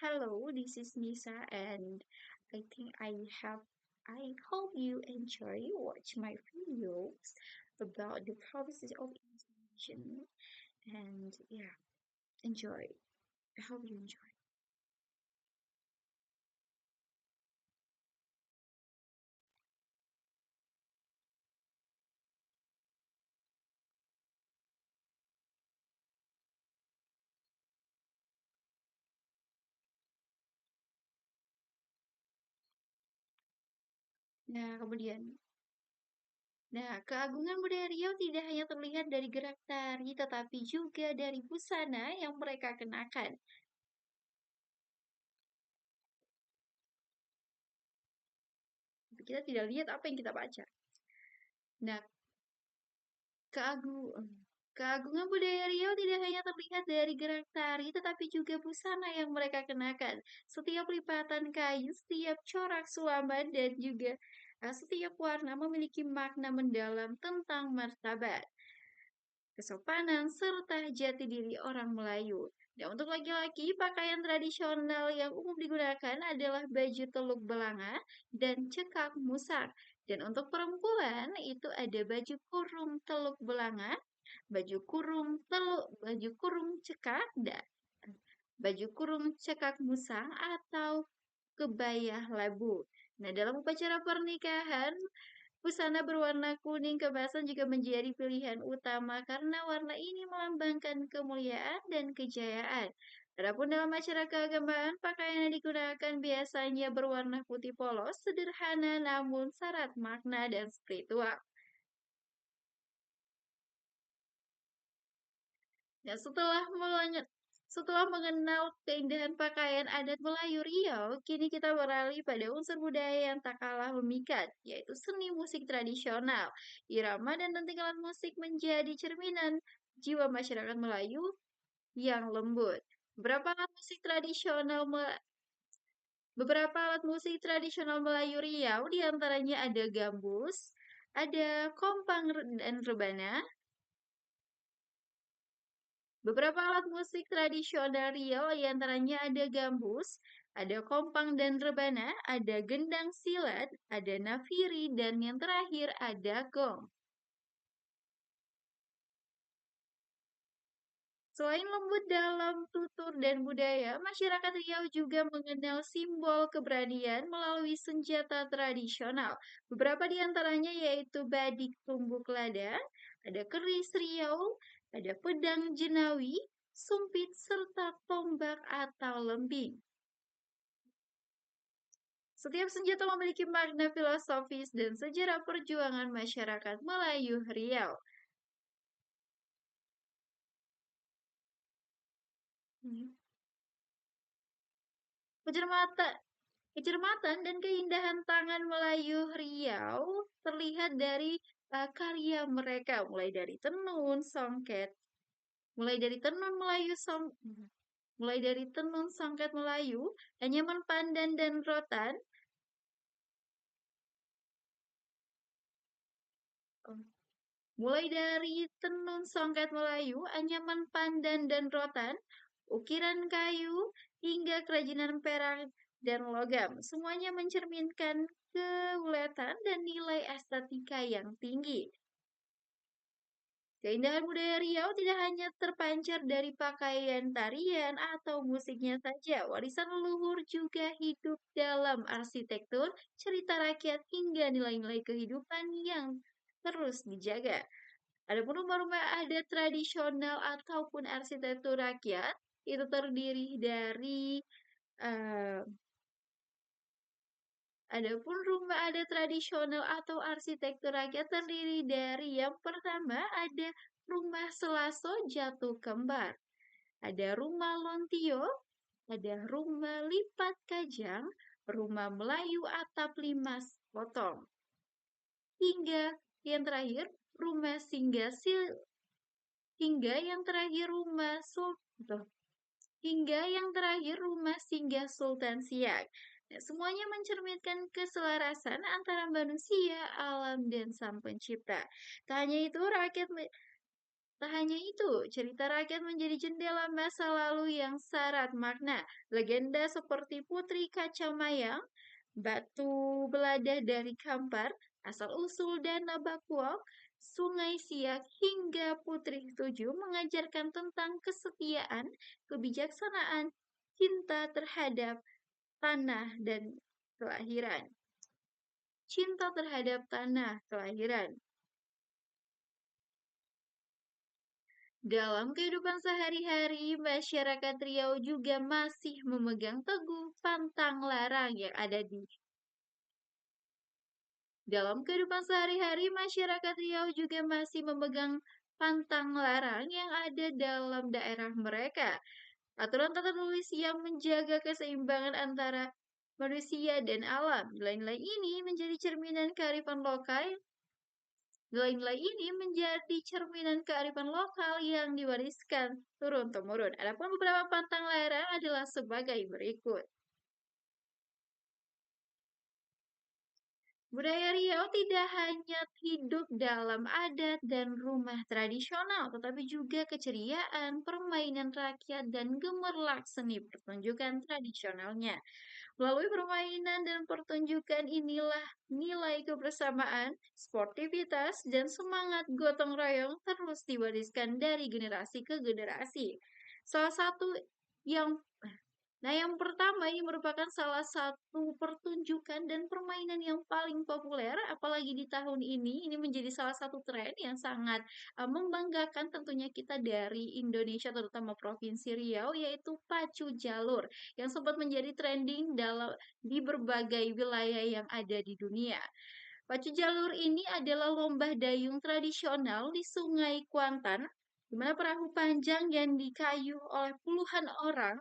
Hello, this is Nisa, and I hope you enjoy watch my videos about the process of intonation, and yeah, enjoy. I hope you enjoy. Nah, kemudian, keagungan budaya Riau tidak hanya terlihat dari gerak tari, tetapi juga dari busana yang mereka kenakan. Kita tidak lihat apa yang kita baca. Nah, keagungan Keagungan budaya Riau tidak hanya terlihat dari gerak tari, tetapi juga busana yang mereka kenakan. Setiap lipatan kayu, setiap corak sulaman, dan juga setiap warna memiliki makna mendalam tentang martabat, kesopanan, serta jati diri orang Melayu. Dan untuk laki-laki, pakaian tradisional yang umum digunakan adalah baju teluk belanga dan cekak musar. Dan untuk perempuan, itu ada baju kurung teluk belanga, baju kurung cekak, dan baju kurung cekak musang atau kebaya labu. Nah, dalam upacara pernikahan, busana berwarna kuning keemasan juga menjadi pilihan utama karena warna ini melambangkan kemuliaan dan kejayaan. Adapun dalam acara keagamaan, pakaian yang digunakan biasanya berwarna putih polos, sederhana namun syarat makna dan spiritual. Ya, setelah mengenal keindahan pakaian adat Melayu Riau, kini kita beralih pada unsur budaya yang tak kalah memikat, yaitu seni musik tradisional. Irama dan denting alat musik menjadi cerminan jiwa masyarakat Melayu yang lembut. Beberapa alat musik tradisional Melayu Riau diantaranya ada gambus, ada kompang dan rebana. Beberapa alat musik tradisional Riau diantaranya ada gambus, ada kompang dan rebana, ada gendang silat, ada nafiri, dan yang terakhir ada gong. Selain lembut dalam tutur dan budaya, masyarakat Riau juga mengenal simbol keberanian melalui senjata tradisional. Beberapa di antaranya yaitu badik tumbuk lada, ada keris Riau, ada pedang jenawi, sumpit, serta tombak atau lembing. Setiap senjata memiliki makna filosofis dan sejarah perjuangan masyarakat Melayu Riau. Hmm. Kecermatan, kecermatan dan keindahan tangan Melayu Riau terlihat dari karya mereka, mulai dari tenun Melayu song, mulai dari tenun songket Melayu, anyaman pandan dan rotan. Oh, mulai dari tenun songket Melayu, anyaman pandan dan rotan, ukiran kayu, hingga kerajinan perak dan logam. Semuanya mencerminkan keuletan dan nilai estetika yang tinggi. Keindahan budaya Riau tidak hanya terpancar dari pakaian tarian atau musiknya saja. Warisan leluhur juga hidup dalam arsitektur, cerita rakyat, hingga nilai-nilai kehidupan yang terus dijaga. Adapun rumah-rumah adat tradisional ataupun arsitektur rakyat itu terdiri dari eh, Adapun rumah adat tradisional atau arsitektur rakyat terdiri dari yang pertama ada rumah Selaso Jatuh Kembar, ada rumah Lontio, ada rumah Lipat Kajang, rumah Melayu Atap Limas Potong, hingga yang terakhir rumah hingga yang terakhir rumah Sul tuh, hingga yang terakhir rumah singgah Sultan Siak. Nah, semuanya mencerminkan keselarasan antara manusia, alam, dan sang pencipta. Tak hanya itu, Tak hanya itu, cerita rakyat menjadi jendela masa lalu yang syarat makna. Legenda seperti Putri Kacamayang, Batu Beladah dari Kampar, asal-usul Dana Bakuak, Sungai Siak, hingga Putri Tujuh mengajarkan tentang kesetiaan, kebijaksanaan, cinta terhadap tanah dan kelahiran. Cinta terhadap tanah kelahiran. Dalam kehidupan sehari-hari, masyarakat Riau juga masih memegang teguh pantang larang yang ada di dalam kehidupan sehari-hari, masyarakat Riau juga masih memegang pantang larang yang ada dalam daerah mereka. Aturan tata tulis yang menjaga keseimbangan antara manusia dan alam. Nilai-nilai ini menjadi cerminan kearifan lokal. Nilai-nilai ini menjadi cerminan kearifan lokal yang diwariskan turun-temurun. Adapun beberapa pantang larang adalah sebagai berikut. Budaya Riau tidak hanya hidup dalam adat dan rumah tradisional, tetapi juga keceriaan, permainan rakyat, dan gemerlap seni pertunjukan tradisionalnya. Melalui permainan dan pertunjukan inilah nilai kebersamaan, sportivitas, dan semangat gotong royong terus diwariskan dari generasi ke generasi. Salah satu yang Nah, yang pertama ini merupakan salah satu pertunjukan dan permainan yang paling populer, apalagi di tahun ini menjadi salah satu tren yang sangat membanggakan tentunya kita dari Indonesia, terutama Provinsi Riau, yaitu pacu jalur, yang sempat menjadi trending di berbagai wilayah yang ada di dunia. Pacu jalur ini adalah lomba dayung tradisional di Sungai Kuantan, di mana perahu panjang yang dikayuh oleh puluhan orang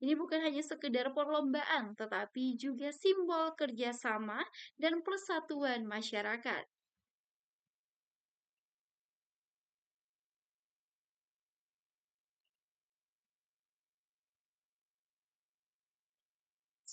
ini bukan hanya sekedar perlombaan, tetapi juga simbol kerjasama dan persatuan masyarakat.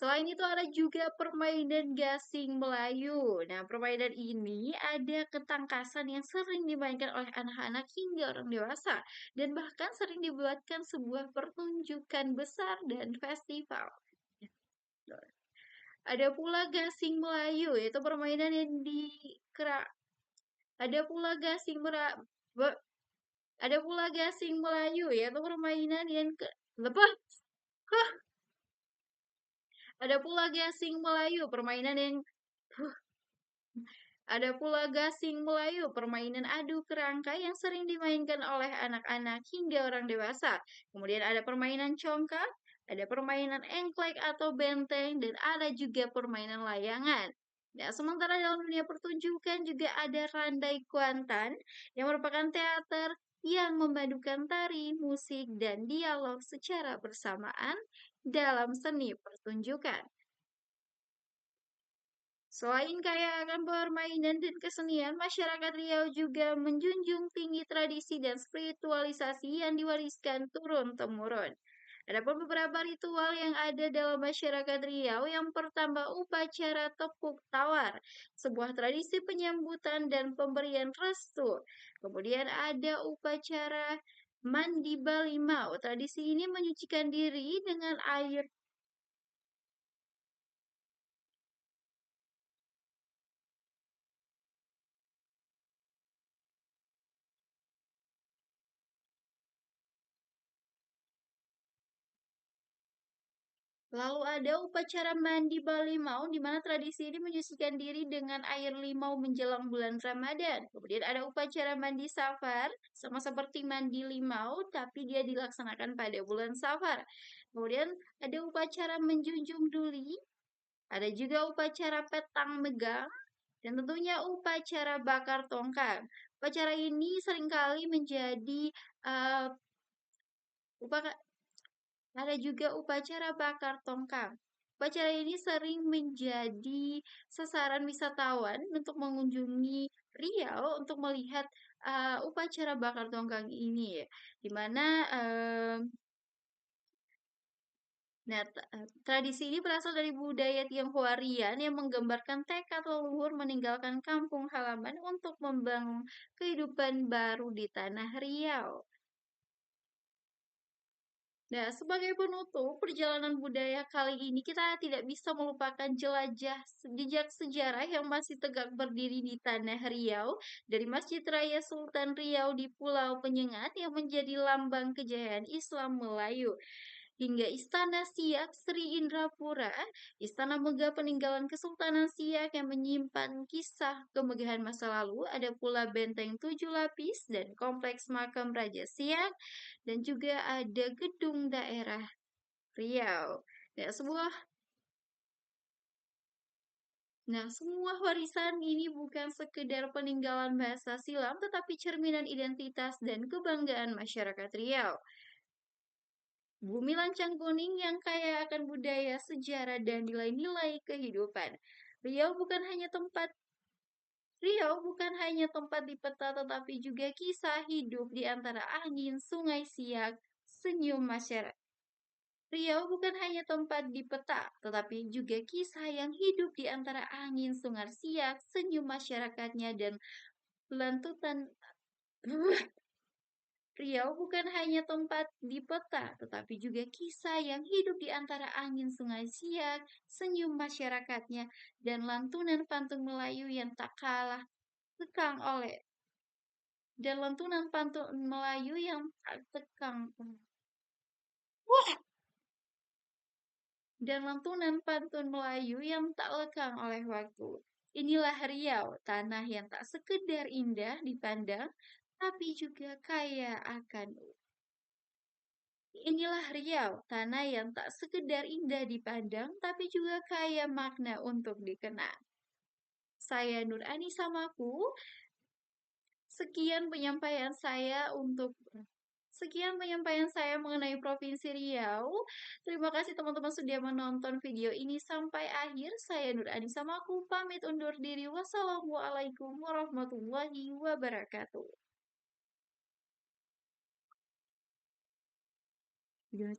Selain itu ada juga permainan gasing Melayu. Nah, permainan ini ada ketangkasan yang sering dimainkan oleh anak-anak hingga orang dewasa dan bahkan sering dibuatkan sebuah pertunjukan besar dan festival. Ada pula gasing Melayu, yaitu permainan yang dikera. Ada pula gasing mera, ada pula gasing Melayu, yaitu permainan yang ke lepas. Ada pula gasing Melayu, permainan yang Ada pula gasing Melayu, permainan adu kerangka yang sering dimainkan oleh anak-anak hingga orang dewasa. Kemudian ada permainan congkak, ada permainan engklek atau benteng, dan ada juga permainan layangan. Nah, sementara dalam dunia pertunjukan juga ada Randai Kuantan yang merupakan teater yang memadukan tari, musik, dan dialog secara bersamaan dalam seni pertunjukan. Selain kaya akan permainan dan kesenian, masyarakat Riau juga menjunjung tinggi tradisi dan spiritualisasi yang diwariskan turun-temurun. Ada pun beberapa ritual yang ada dalam masyarakat Riau. Yang pertama, upacara tepuk tawar, sebuah tradisi penyambutan dan pemberian restu. Kemudian ada upacara mandi balimau. Tradisi ini menyucikan diri dengan air. Lalu ada upacara mandi balimau, di mana tradisi ini menyucikan diri dengan air limau menjelang bulan Ramadan. Kemudian ada upacara mandi safar, sama seperti mandi limau, tapi dia dilaksanakan pada bulan safar. Kemudian ada upacara menjunjung duli, ada juga upacara petang megang, dan tentunya upacara bakar tongkang. Upacara ini seringkali menjadi uh, ada juga upacara bakar tongkang. Upacara ini sering menjadi sasaran wisatawan untuk mengunjungi Riau untuk melihat upacara bakar tongkang ini, ya. Di mana Nah, tradisi ini berasal dari budaya Tionghoa Rian yang menggambarkan tekad leluhur meninggalkan kampung halaman untuk membangun kehidupan baru di tanah Riau. Nah, sebagai penutup perjalanan budaya kali ini kita tidak bisa melupakan jelajah jejak sejarah yang masih tegak berdiri di tanah Riau, dari Masjid Raya Sultan Riau di Pulau Penyengat yang menjadi lambang kejayaan Islam Melayu, hingga Istana Siak Sri Indrapura, istana megah peninggalan Kesultanan Siak yang menyimpan kisah kemegahan masa lalu. Ada pula Benteng Tujuh Lapis dan Kompleks Makam Raja Siak, dan juga ada Gedung Daerah Riau. Nah, semua warisan ini bukan sekedar peninggalan bahasa silam, tetapi cerminan identitas dan kebanggaan masyarakat Riau. Bumi Lancang Kuning yang kaya akan budaya, sejarah, dan nilai-nilai kehidupan. Riau bukan hanya tempat di peta, tetapi juga kisah hidup di antara angin, sungai Siak, senyum masyarakat. Riau bukan hanya tempat di peta, tetapi juga kisah yang hidup di antara angin, sungai Siak, senyum masyarakatnya, dan lantutan. Riau bukan hanya tempat di peta, tetapi juga kisah yang hidup di antara angin sungai Siak, senyum masyarakatnya, dan lantunan pantun Melayu yang tak kalah tekang oleh dan lantunan pantun Melayu yang tak tekang dan lantunan pantun Melayu yang tak lekang oleh waktu. Inilah Riau, tanah yang tak sekedar indah dipandang, tapi juga kaya akan. Inilah Riau, tanah yang tak sekedar indah dipandang, tapi juga kaya makna untuk dikenang. Saya Nur Anisa Maku, sekian penyampaian saya untuk sekian penyampaian saya mengenai Provinsi Riau. Terima kasih teman-teman sudah menonton video ini sampai akhir. Saya Nur Anisa Maku pamit undur diri. Wassalamualaikum warahmatullahi wabarakatuh. Gimana